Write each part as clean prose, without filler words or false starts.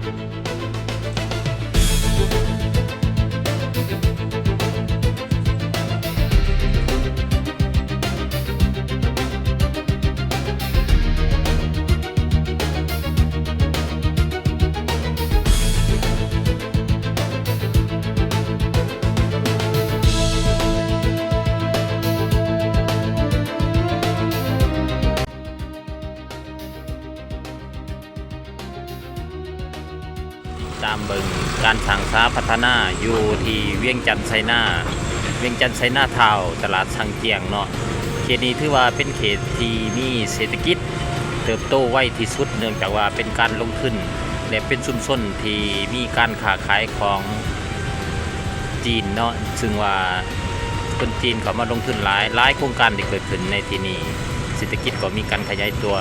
ามเบิ่งการสร้างสาพัฒนาอยู่ที่เวียงจันทน์ไชน่าทาวน์ตลาดสังเกียงเนาะเขตนี้ถือว่าเป็นเขตที่มีเศรษฐกิจเติบโตไวที่สุดเนื่องจากว่าเป็นการลงทุนและเป็นชุมชนที่มีการค้าขายของจีนเนาะซึ่งว่าคนจีนเขามาลงทุนหลายโครงการที่เกิดขึ้นในที่นี้เศรษฐกิจก็มีการขยายตัว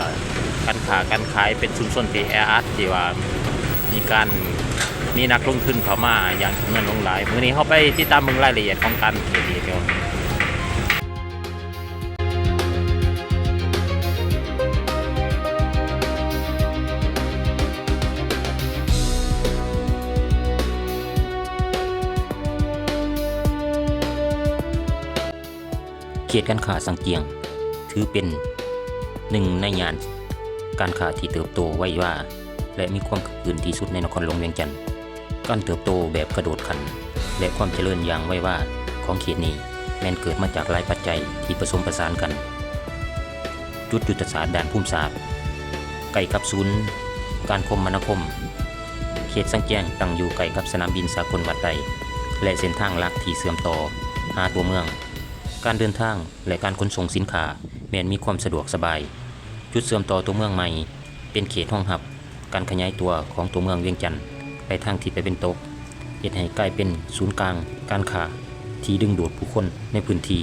การค้าการขายเป็นชุมชนที่แออัดที่ว่ามีนักลงทุนเข้ามาอย่างจำนวนหลายมื้อนี้เข้าไปติดตามเบิ่งรายละเอียดของการเขตนี้เดียวเขตการค้าสังเกียงถือเป็นหนึ่งในย่านการค้าที่เติบโตไวว่าและมีความคึกคืนที่สุดในนครหลวงเวียงจันทน์การเติบโตแบบกระโดดขันและความเจริญอย่างไวว่าของเขตนี้แม้นเกิดมาจากหลายปัจจัยที่ผสมผสานกันจุดยุทธศาสตร์ด้านภูมิศาสตร์ใกล้กับศูนย์การคมนาคมเขตสังเกียงตั้งอยู่ใกล้กับสนามบินสากลวัดไดและเส้นทางหลักที่เชื่อมต่อหาตัวเมืองการเดินทางและการขนส่งสินค้าแม้นมีความสะดวกสบายจุดเชื่อมต่อตัวเมืองใหม่เป็นเขตห้องหับการขยายตัวของตัวเมืองเวียงจันทน์ไปทางทิศตะวันตกเฮ็ดให้กลายเป็นศูนย์กลางการค้าที่ดึงดูดผู้คนในพื้นที่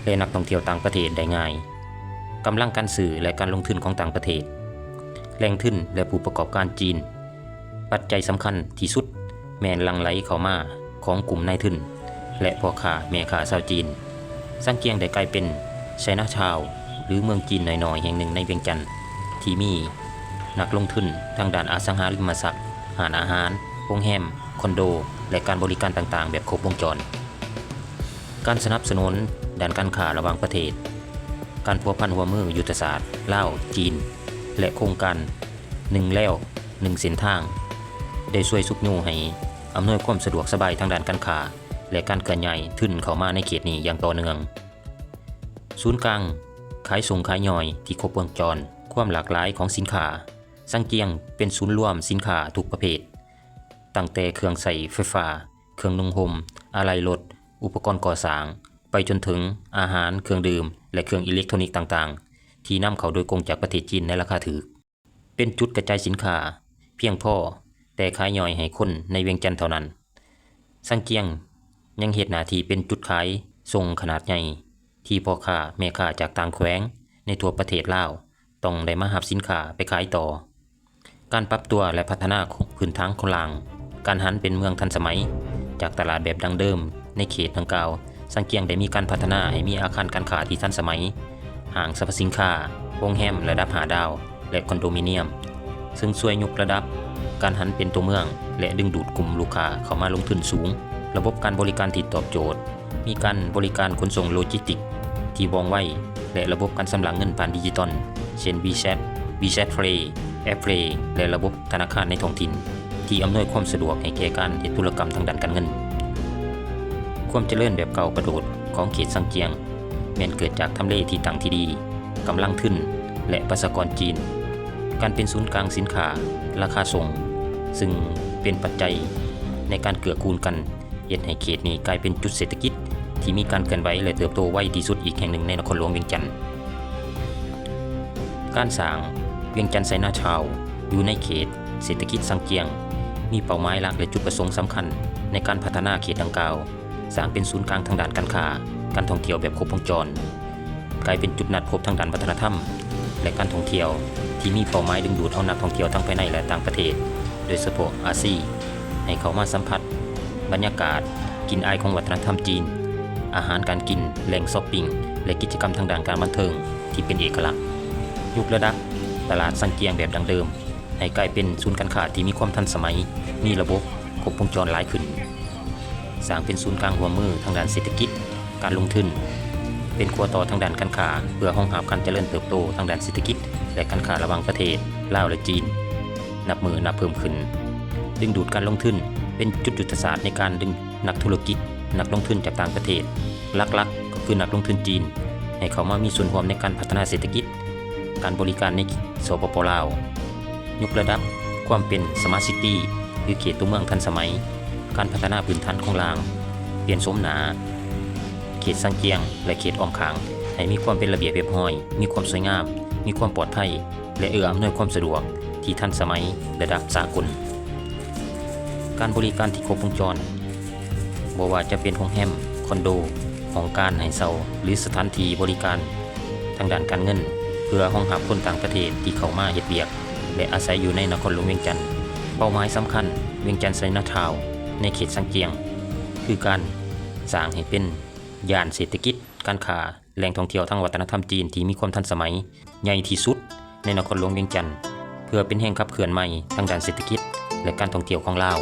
และนักท่องเที่ยวต่างประเทศได้ง่ายกำลังการสื่อและการลงทุนของต่างประเทศแหล่งทุนและผู้ประกอบการจีนปัจจัยสำคัญที่สุดแม่นหลั่งไหลเข้ามาของกลุ่มนายทุนและพ่อค้าแม่ค้าชาวจีนสังเกียงได้กลายเป็นไชน่าทาวน์หรือเมืองจีนน้อยๆแห่งหนึ่งในเวียงจันทน์ที่มีนักลงทุนทางด้านอสังหาริมทรัพย์ร้านอาหารโรงแรมคอนโดและการบริการต่างๆแบบครบวงจรการสนับสนุนด้านการค้าระหว่างประเทศการพัวพันหัวมือยุทธศาสตร์ลาวจีนและโครงการ1แล้ว1เส้นทางได้ช่วยสุกยูให้อำนวยความสะดวกสบายทางด้านการค้าและการกระจายทุนเข้ามาในเขตนี้อย่างต่อเนื่องศูนย์กลางขายส่งขายย่อยที่ครบวงจรความหลากหลายของสินค้าสังเกียงเป็นศูนย์รวมสินค้าทุกประเภทตั้งแต่เครื่องใช้ไฟฟ้าเครื่องนุ่งห่มอะไหล่รถอุปกรณ์ก่อสร้างไปจนถึงอาหารเครื่องดื่มและเครื่องอิเล็กทรอนิกส์ต่างๆที่นำเข้าโดยกงจากประเทศจีนในราคาถูกเป็นจุดกระจายสินค้าเพียงพอแต่ขายย่อยให้คนในเวียงจันทน์เท่านั้นสังเกียงยังเฮ็ดหน้าที่เป็นจุดขายส่งขนาดใหญ่ที่พ่อค้าแม่ค้าจากต่างแขวงในทั่วประเทศลาวต้องได้มารับสินค้าไปขายต่อการปรับตัวและพัฒนาพื้นทางของลางการหันเป็นเมืองทันสมัยจากตลาดแบบดั้งเดิมในเขตดังกล่าวสังเกียงได้มีการพัฒนาให้มีอาคารการค้าที่ทันสมัยห้างสรรพสินค้าโรงแรมระดับ5 ดาวและคอนโดมิเนียมซึ่งช่วยยกระดับการหันเป็นตัวเมืองและดึงดูดกลุ่มลูกค้าเข้ามาลงทุนสูงระบบการบริการที่ตอบโจทย์มีการบริการขนส่งโลจิสติกที่ว่องไวและระบบการชำระเงินผ่านดิจิตอลเช่น WeChat Pay Apple และระบบธนาคารในท้องถิ่นที่อำนวยความสะดวกให้แก่การเฮ็ดธุรกรรมทางด้านการเงินความเจริญแบบเก่ากระโดดของเขตสังเกียงแม้นเกิดจากทำเลที่ตั้งที่ดีกำลังทุนและประชากรจีนการเป็นศูนย์กลางสินค้าราคาส่งซึ่งเป็นปัจจัยในการเกื้อกูลกันเฮ็ดให้เขตนี้กลายเป็นจุดเศรษฐกิจที่มีการเคลื่อนไหวและเติบโตไวที่สุดอีกแห่งหนึ่งในนครหลวงเวียงจันทน์การสร้างเวียงจันทน์ไชน่าทาวน์อยู่ในเขตเศรษฐกิจสังเกียงมีเป้าหมายหลักและจุดประสงค์สำคัญในการพัฒนาเขตดังกล่าวสร้างเป็นศูนย์กลางทางด้านการค้าการท่องเที่ยวแบบครบวงจรกลายเป็นจุดนัดพบทางด้านวัฒนธรรมและการท่องเที่ยวที่มีเป้าหมายดึงดูดเอานักท่องเที่ยวทั้งภายในและต่างประเทศโดยเฉพาะอาเซียนให้เข้ามาสัมผัสบรรยากาศกลิ่นอายของวัฒนธรรมจีนอาหารการกินแหล่งช้อปปิ้งและกิจกรรมทางด้านการบันเทิงที่เป็นเอกลักษณ์ยกระดับตลาดสังเกียงแบบดั้งเดิม ให้กลายเป็นศูนย์การค้าที่มีความทันสมัยมีระบบครบวงจรหลายขึ้นสร้างเป็นศูนย์กลางร่วมมือทางด้านเศรษฐกิจการลงทุนเป็นขั้วต่อทางด้านการค้าเพื่อรองรับการเจริญเติบโตทางด้านเศรษฐกิจและการค้าระหว่างประเทศลาวและจีนนับเพิ่มขึ้นดึงดูดการลงทุนเป็นจุดยุทธศาสตร์ในการดึงนักธุรกิจนักลงทุนจากต่างประเทศหลักๆก็คือนักลงทุนจีนให้เขามามีส่วนร่วมในการพัฒนาเศรษฐกิจการบริการในสปป.ลาวยกระดับความเป็นสมาร์ทซิตี้หรือเขตตัวเมืองทันสมัยการพัฒนาพื้นฐานของรางเปลี่ยนโฉมหน้าเขตสังเกียงและเขตอ้อมขางให้มีความเป็นระเบียบเรียบร้อยมีความสวยงามมีความปลอดภัยและเอื้ออำนวยความสะดวกที่ทันสมัยระดับสากลการบริการที่ครบวงจรบ่ว่าจะเป็นโรงแรมคอนโดของการให้เช่าหรือสถานที่บริการทางด้านการเงินเพื่อรองรับคนต่างประเทศที่เข้ามาเฮ็ดเวียกและอาศัยอยู่ในนครหลวงเวียงจันทน์เป้าหมายสำคัญเวียงจันทน์ไชน่าทาวน์ในเขตสังเกียงคือการสร้างให้เป็นย่านเศรษฐกิจการค้าแหล่งท่องเที่ยวทางวัฒนธรรมจีนที่มีความทันสมัยใหญ่ที่สุดในนครหลวงเวียงจันทน์เพื่อเป็นแห่งขับเคลื่อนใหม่ทางด้านเศรษฐกิจและการท่องเที่ยวของลาว